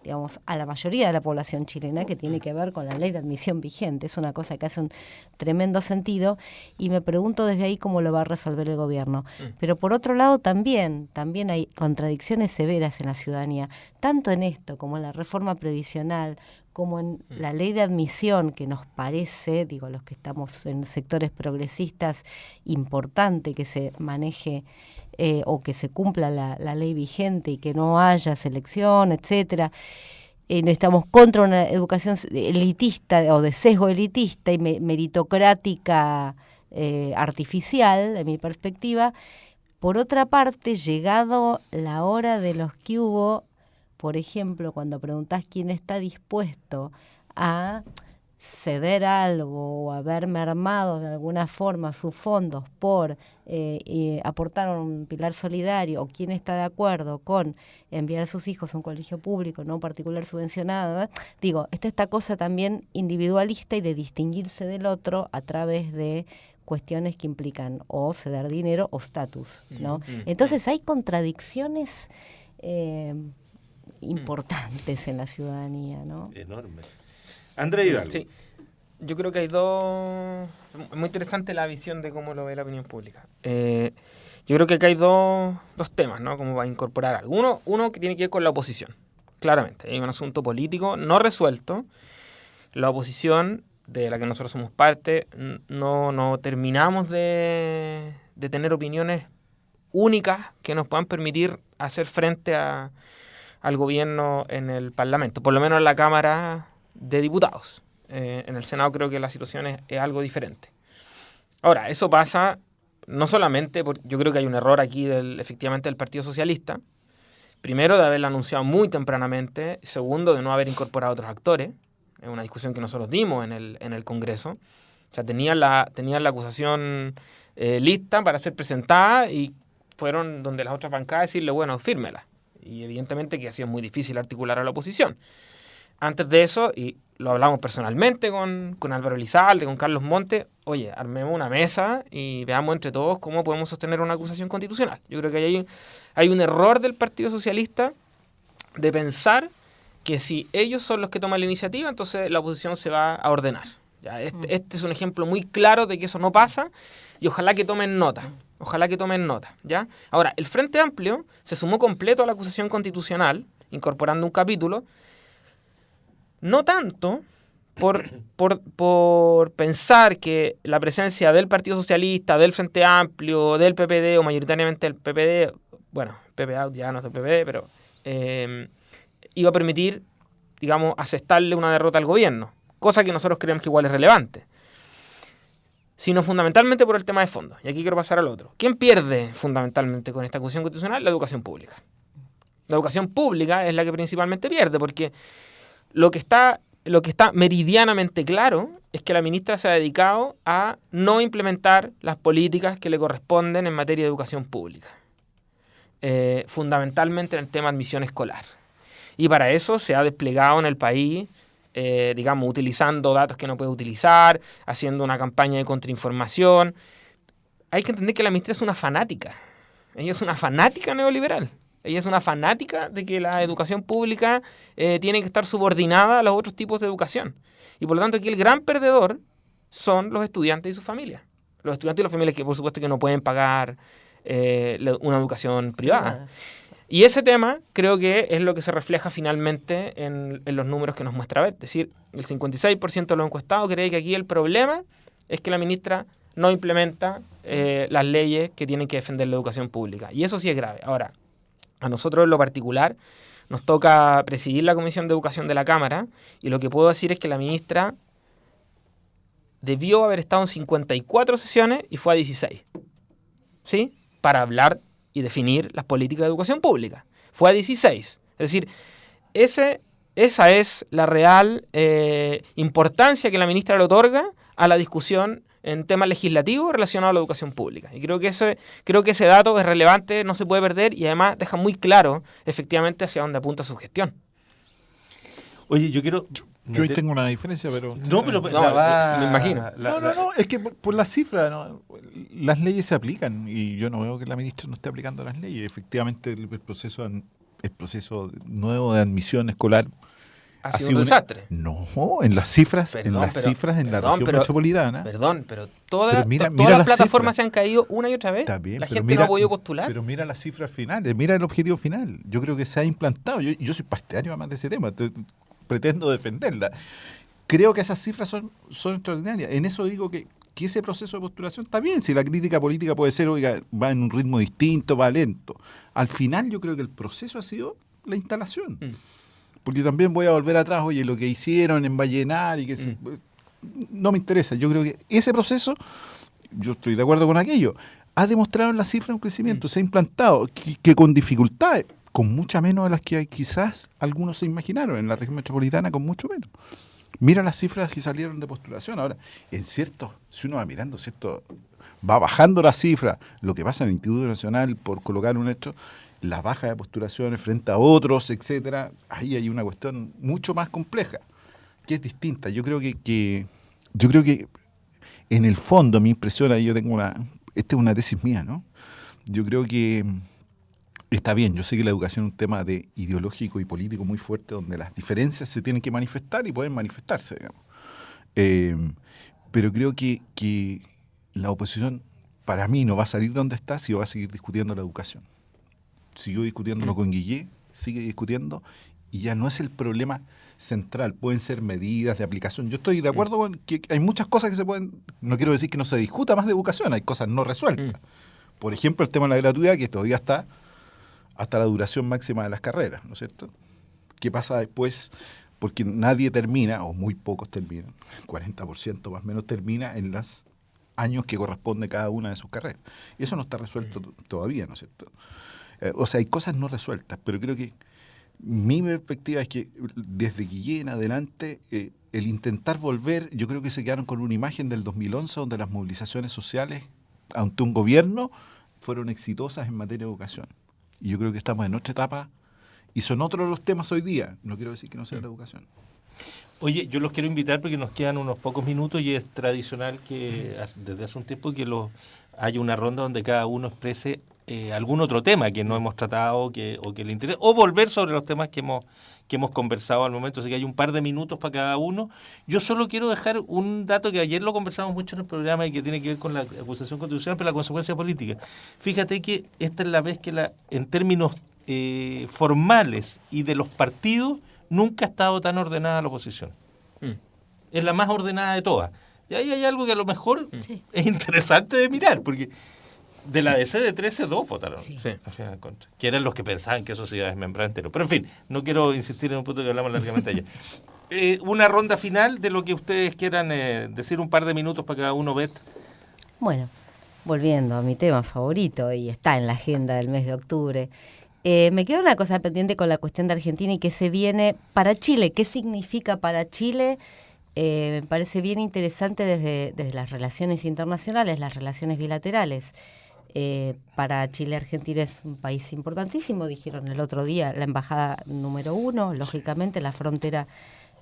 digamos, a la mayoría de la población chilena, que tiene que ver con la ley de admisión vigente. Es una cosa que hace un tremendo sentido, y me pregunto desde ahí cómo lo va a resolver el gobierno. Pero por otro lado también hay contradicciones severas en la ciudadanía, tanto en esto como en la reforma previsional, como en la ley de admisión, que nos parece, digo, los que estamos en sectores progresistas, importante que se maneje o que se cumpla la ley vigente y que no haya selección, etcétera. No estamos contra una educación elitista o de sesgo elitista y meritocrática artificial, de mi perspectiva. Por otra parte, llegado la hora de los que hubo, por ejemplo, cuando preguntás quién está dispuesto a ceder algo o haber mermado de alguna forma sus fondos por aportar un pilar solidario, o quién está de acuerdo con enviar a sus hijos a un colegio público, no particular subvencionado, digo, está esta cosa también individualista y de distinguirse del otro a través de cuestiones que implican o ceder dinero o estatus, ¿no? Entonces hay contradicciones importantes en la ciudadanía, ¿no? Enorme. André Hidalgo. Sí, yo creo que hay dos... Muy interesante la visión de cómo lo ve la opinión pública. Yo creo que acá hay dos temas, ¿no?, como va a incorporar algo. Uno que tiene que ver con la oposición, claramente. Hay un asunto político no resuelto. La oposición, de la que nosotros somos parte, no terminamos de tener opiniones únicas que nos puedan permitir hacer frente al gobierno en el Parlamento, por lo menos en la Cámara de Diputados. En el Senado creo que la situación es algo diferente. Ahora, eso pasa no solamente porque yo creo que hay un error aquí efectivamente del Partido Socialista. Primero, de haberlo anunciado muy tempranamente. Segundo, de no haber incorporado a otros actores. Es una discusión que nosotros dimos en el Congreso. O sea, tenían la acusación lista para ser presentada y fueron donde las otras bancadas a decirle, bueno, fírmela. Y evidentemente que ha sido muy difícil articular a la oposición. Antes de eso, y lo hablamos personalmente con Álvaro Elizalde, con Carlos Montes, oye, armemos una mesa y veamos entre todos cómo podemos sostener una acusación constitucional. Yo creo que hay un error del Partido Socialista de pensar que si ellos son los que toman la iniciativa, entonces la oposición se va a ordenar. ¿Ya? Este es un ejemplo muy claro de que eso no pasa, y ojalá que tomen nota. ¿Ya? Ahora, el Frente Amplio se sumó completo a la acusación constitucional, incorporando un capítulo, no tanto por pensar que la presencia del Partido Socialista, del Frente Amplio, del PPD, o mayoritariamente el PPD, bueno, PPA ya no es del PPD, pero iba a permitir, digamos, asestarle una derrota al gobierno, cosa que nosotros creemos que igual es relevante. sino fundamentalmente por el tema de fondo. Y aquí quiero pasar al otro. ¿Quién pierde fundamentalmente con esta acusación constitucional? La educación pública. La educación pública es la que principalmente pierde, porque lo que está meridianamente claro es que la ministra se ha dedicado a no implementar las políticas que le corresponden en materia de educación pública. Fundamentalmente en el tema de admisión escolar. Y para eso se ha desplegado en el país, utilizando datos que no puede utilizar, haciendo una campaña de contrainformación. Hay que entender que la ministra es una fanática. Ella es una fanática neoliberal. Ella es una fanática de que la educación pública tiene que estar subordinada a los otros tipos de educación. Y por lo tanto aquí el gran perdedor son los estudiantes y sus familias. Los estudiantes y las familias que por supuesto que no pueden pagar una educación privada. Y ese tema creo que es lo que se refleja finalmente en los números que nos muestra BET. Es decir, el 56% de los encuestados cree que aquí el problema es que la ministra no implementa las leyes que tienen que defender la educación pública. Y eso sí es grave. Ahora, a nosotros en lo particular nos toca presidir la Comisión de Educación de la Cámara y lo que puedo decir es que la ministra debió haber estado en 54 sesiones y fue a 16. ¿Sí? Para hablar y definir las políticas de educación pública. Fue a 16. Es decir, esa es la real importancia que la ministra le otorga a la discusión en temas legislativos relacionados a la educación pública. Y creo que ese dato es relevante, no se puede perder y además deja muy claro efectivamente hacia dónde apunta su gestión. Oye, yo ahí tengo una diferencia, pero... me imagino. No, es que por las cifras, ¿no? Las leyes se aplican y yo no veo que la ministra no esté aplicando las leyes. Efectivamente, el proceso nuevo de admisión escolar ha sido un desastre. No, en las cifras, en la región metropolitana. Pero todas las plataformas se han caído una y otra vez. Está bien, la gente no ha podido postular. Pero mira las cifras finales, mira el objetivo final. Yo creo que se ha implantado. Yo soy partidario además de ese tema. Pretendo defenderla. Creo que esas cifras son extraordinarias. En eso digo que ese proceso de postulación está bien. Si la crítica política puede ser, oiga, va en un ritmo distinto, va lento. Al final yo creo que el proceso ha sido la instalación. Porque también voy a volver atrás, oye, lo que hicieron en Vallenar y que no me interesa. Yo creo que ese proceso, yo estoy de acuerdo con aquello, ha demostrado en la cifra un crecimiento, se ha implantado, que con dificultades, con mucha menos de las que quizás algunos se imaginaron, en la región metropolitana con mucho menos. Mira las cifras que salieron de postulación. Ahora, si uno va mirando, va bajando la cifra, lo que pasa en el Instituto Nacional, por colocar un hecho, la baja de postulaciones frente a otros, etcétera, ahí hay una cuestión mucho más compleja, que es distinta. Yo creo que en el fondo, mi impresión, ahí yo tengo esta es una tesis mía, ¿no? Yo creo que está bien, yo sé que la educación es un tema ideológico y político muy fuerte, donde las diferencias se tienen que manifestar y pueden manifestarse, digamos. Pero creo que la oposición, para mí, no va a salir de donde está si va a seguir discutiendo la educación. Siguió discutiéndolo con Guillé, sigue discutiendo, y ya no es el problema central. Pueden ser medidas de aplicación. Yo estoy de acuerdo con que hay muchas cosas que se pueden... No quiero decir que no se discuta más de educación, hay cosas no resueltas. Por ejemplo, el tema de la gratuidad, que todavía está hasta la duración máxima de las carreras, ¿no es cierto? ¿Qué pasa después? Porque nadie termina, o muy pocos terminan, 40% más o menos termina en los años que corresponde cada una de sus carreras. Y eso no está resuelto todavía, ¿no es cierto? O sea, hay cosas no resueltas, pero creo que mi perspectiva es que desde Guillén en adelante, el intentar volver, yo creo que se quedaron con una imagen del 2011 donde las movilizaciones sociales ante un gobierno fueron exitosas en materia de educación. Y yo creo que estamos en otra etapa y son otros los temas hoy día. No quiero decir que no sea la educación. Oye, yo los quiero invitar porque nos quedan unos pocos minutos y es tradicional que desde hace un tiempo que haya una ronda donde cada uno exprese algún otro tema que no hemos tratado o que le interese, o volver sobre los temas que hemos conversado al momento, así que hay un par de minutos para cada uno. Yo solo quiero dejar un dato que ayer lo conversamos mucho en el programa y que tiene que ver con la acusación constitucional, pero la consecuencia política. Fíjate que esta es la vez que en términos formales y de los partidos nunca ha estado tan ordenada la oposición. Es la más ordenada de todas. Y ahí hay algo que a lo mejor es interesante de mirar, porque de la DC de 13, 2 votaron al final en contra, que eran los que pensaban que eso se iba a desmembrar entero. Pero en fin, no quiero insistir en un punto que hablamos largamente ayer. Una ronda final de lo que ustedes quieran decir, un par de minutos para cada uno, Bet, Bueno, volviendo a mi tema favorito, y está en la agenda del mes de octubre, me queda una cosa pendiente con la cuestión de Argentina y que se viene para Chile. ¿Qué significa para Chile? Me parece bien interesante desde las relaciones internacionales, las relaciones bilaterales. Para Chile, Argentina es un país importantísimo, dijeron el otro día, la embajada número 1, lógicamente la frontera,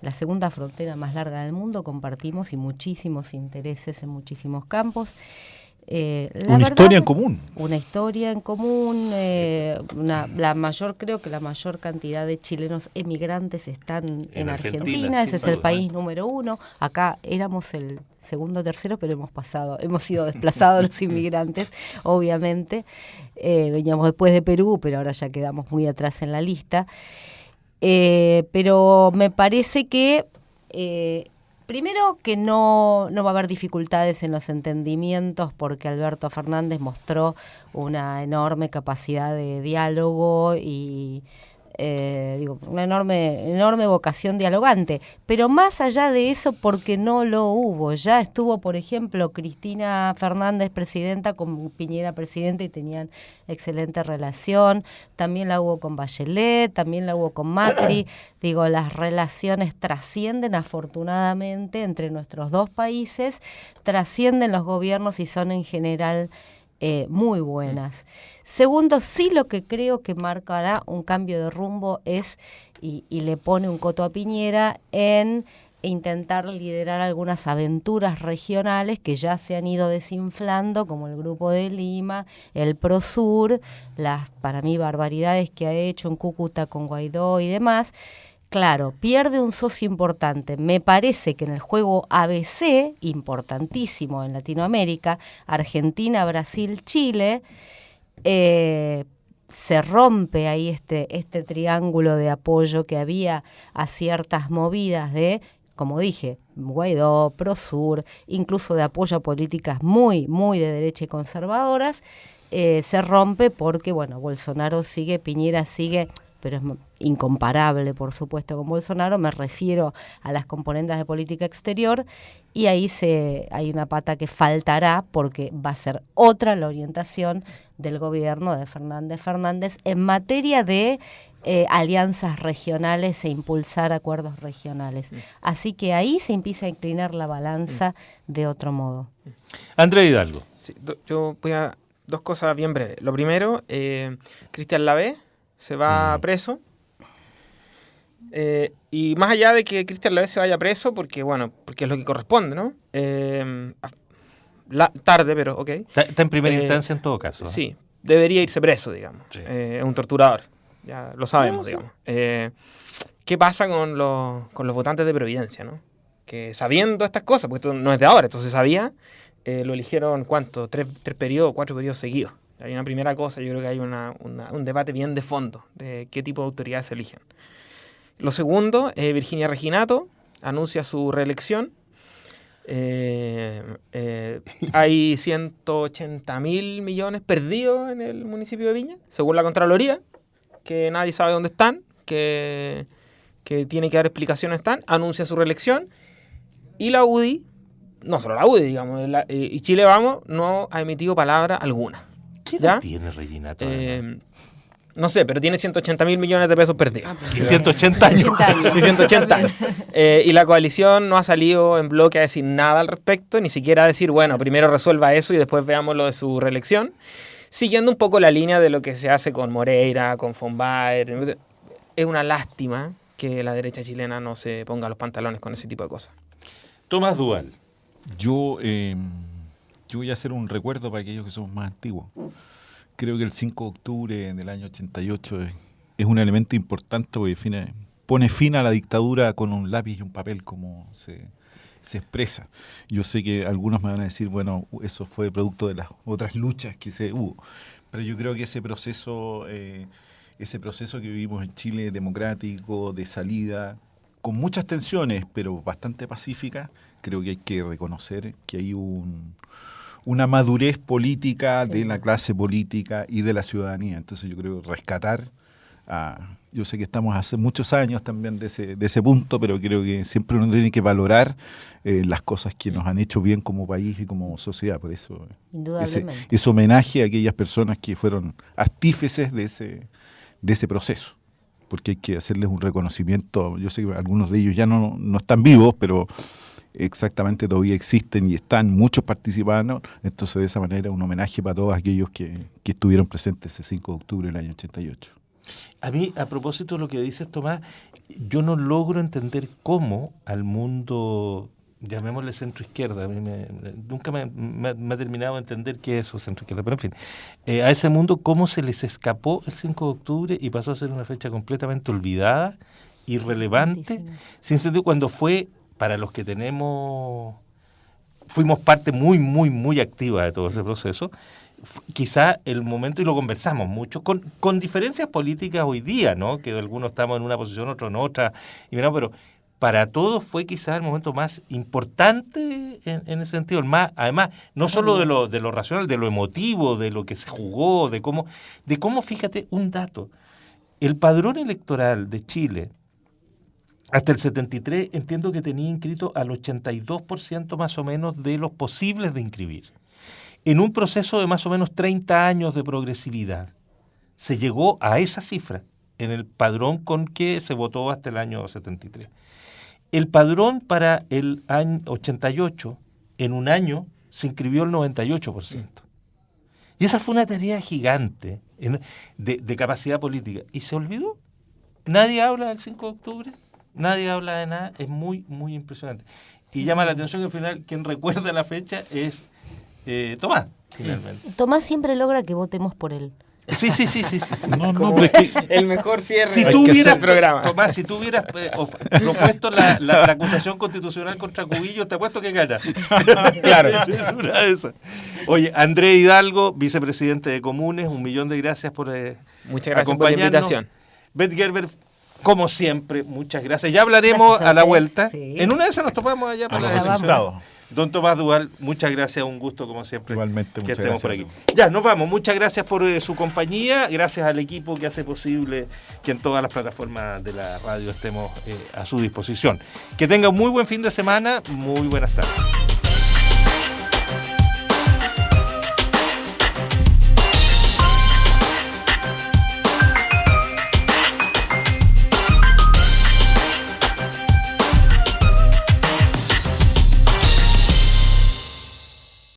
la segunda frontera más larga del mundo, compartimos y muchísimos intereses en muchísimos campos. Historia en común. Una historia en común, creo que la mayor cantidad de chilenos emigrantes están en Argentina, ese es el país número 1. Acá éramos el segundo o tercero, pero hemos sido desplazados los inmigrantes, obviamente. Veníamos después de Perú, pero ahora ya quedamos muy atrás en la lista. Pero me parece que primero que no va a haber dificultades en los entendimientos porque Alberto Fernández mostró una enorme capacidad de diálogo y una enorme vocación dialogante, pero más allá de eso, porque no lo hubo. Ya estuvo, por ejemplo, Cristina Fernández presidenta con Piñera presidente y tenían excelente relación. También la hubo con Bachelet, también la hubo con Macri. Las relaciones trascienden afortunadamente entre nuestros dos países, trascienden los gobiernos y son en general muy buenas. Segundo, sí, lo que creo que marcará un cambio de rumbo es, y le pone un coto a Piñera, en intentar liderar algunas aventuras regionales que ya se han ido desinflando, como el Grupo de Lima, el Prosur, las, para mí, barbaridades que ha hecho en Cúcuta con Guaidó y demás. Claro, pierde un socio importante. Me parece que en el juego ABC, importantísimo en Latinoamérica, Argentina, Brasil, Chile, se rompe ahí este triángulo de apoyo que había a ciertas movidas de, como dije, Guaidó, Prosur, incluso de apoyo a políticas muy, muy de derecha y conservadoras. Se rompe porque, Bolsonaro sigue, Piñera sigue, pero es incomparable, por supuesto, con Bolsonaro. Me refiero a las componentes de política exterior, y ahí hay una pata que faltará porque va a ser otra la orientación del gobierno de Fernández en materia de alianzas regionales e impulsar acuerdos regionales. Así que ahí se empieza a inclinar la balanza de otro modo. André Hidalgo. Sí, yo voy a dos cosas bien breves. Lo primero, Cristian Lavé se va preso. Y más allá de que Cristian Lavé se vaya preso, porque es lo que corresponde, ¿no? Tarde, pero ok. Está en primera instancia en todo caso, ¿no? Sí, debería irse preso, digamos. Sí. Es un torturador, ya lo sabemos, digamos. ¿Qué pasa con los votantes de Providencia, no? Que sabiendo estas cosas, porque esto no es de ahora, esto se sabía, lo eligieron, ¿cuánto? 3 periodos, 4 periodos seguidos. Hay una primera cosa, yo creo que hay un debate bien de fondo de qué tipo de autoridades se eligen. Lo segundo, Virginia Reginato anuncia su reelección. Hay 180.000 millones perdidos en el municipio de Viña, según la Contraloría, que nadie sabe dónde están, que tiene que dar explicaciones están. Anuncia su reelección. Y la UDI, no solo la UDI, digamos, y Chile Vamos no ha emitido palabra alguna. ¿Qué edad tiene Reginato? No sé, pero tiene 180.000 millones de pesos perdidos. Y 180 años. Y 180 años. Y la coalición no ha salido en bloque a decir nada al respecto, ni siquiera a decir, primero resuelva eso y después veamos lo de su reelección. Siguiendo un poco la línea de lo que se hace con Moreira, con Fonbaer. Es una lástima que la derecha chilena no se ponga los pantalones con ese tipo de cosas. Tomás Duval. Yo voy a hacer un recuerdo para aquellos que somos más antiguos. Creo que el 5 de octubre del año 88 es un elemento importante porque pone fin a la dictadura con un lápiz y un papel, como se expresa. Yo sé que algunos me van a decir, eso fue producto de las otras luchas que hubo, pero yo creo que ese proceso que vivimos en Chile, democrático, de salida, con muchas tensiones, pero bastante pacífica, creo que hay que reconocer que hay una madurez política de la clase política y de la ciudadanía. Entonces yo creo rescatar Yo sé que estamos hace muchos años también de ese punto, pero creo que siempre uno tiene que valorar las cosas que nos han hecho bien como país y como sociedad. Por eso ese homenaje a aquellas personas que fueron artífices de ese proceso, porque hay que hacerles un reconocimiento. Yo sé que algunos de ellos ya no están vivos, pero exactamente todavía existen y están muchos participando. Entonces, de esa manera, un homenaje para todos aquellos que estuvieron presentes ese 5 de octubre del año 88. A mí, a propósito de lo que dices, Tomás, yo no logro entender cómo al mundo, llamémosle centro-izquierda, a mí nunca me ha terminado de entender qué es eso, centro-izquierda, pero en fin, a ese mundo cómo se les escapó el 5 de octubre y pasó a ser una fecha completamente olvidada, irrelevante, sin sentido, cuando fue, para los que fuimos parte muy, muy, muy activa de todo ese proceso, quizá el momento, y lo conversamos mucho, con diferencias políticas hoy día, ¿no? Que algunos estamos en una posición, otros en otra, pero para todos fue quizá el momento más importante en ese sentido, además, no solo de lo racional, de lo emotivo, de lo que se jugó, de cómo, fíjate, un dato, el padrón electoral de Chile, hasta el 73, entiendo que tenía inscrito al 82% más o menos de los posibles de inscribir. En un proceso de más o menos 30 años de progresividad, se llegó a esa cifra en el padrón con que se votó hasta el año 73. El padrón para el año 88, en un año, se inscribió el 98%. Y esa fue una tarea gigante de capacidad política. ¿Y se olvidó? Nadie habla del 5 de octubre, nadie habla de nada, es muy, muy impresionante. Y llama la atención que al final quien recuerda la fecha es Tomás, finalmente. Tomás siempre logra que votemos por él. Sí. No, es que el mejor cierre del programa. Tomás, si tú hubieras propuesto la acusación constitucional contra Cubillos, te apuesto que ganas. Claro. Una de esas. Oye, Andrés Hidalgo, vicepresidente de Comunes, 1.000.000 de gracias por muchas gracias por la invitación. Beth Gerber, como siempre, muchas gracias. Ya hablaremos a la vuelta. Sí. En una de esas nos topamos allá para los la resultados. Don Tomás Duval, muchas gracias, un gusto como siempre. Igualmente, que muchas estemos gracias. por aquí. Ya, nos vamos. Muchas gracias por su compañía, gracias al equipo que hace posible que en todas las plataformas de la radio estemos a su disposición. Que tengan muy buen fin de semana, muy buenas tardes.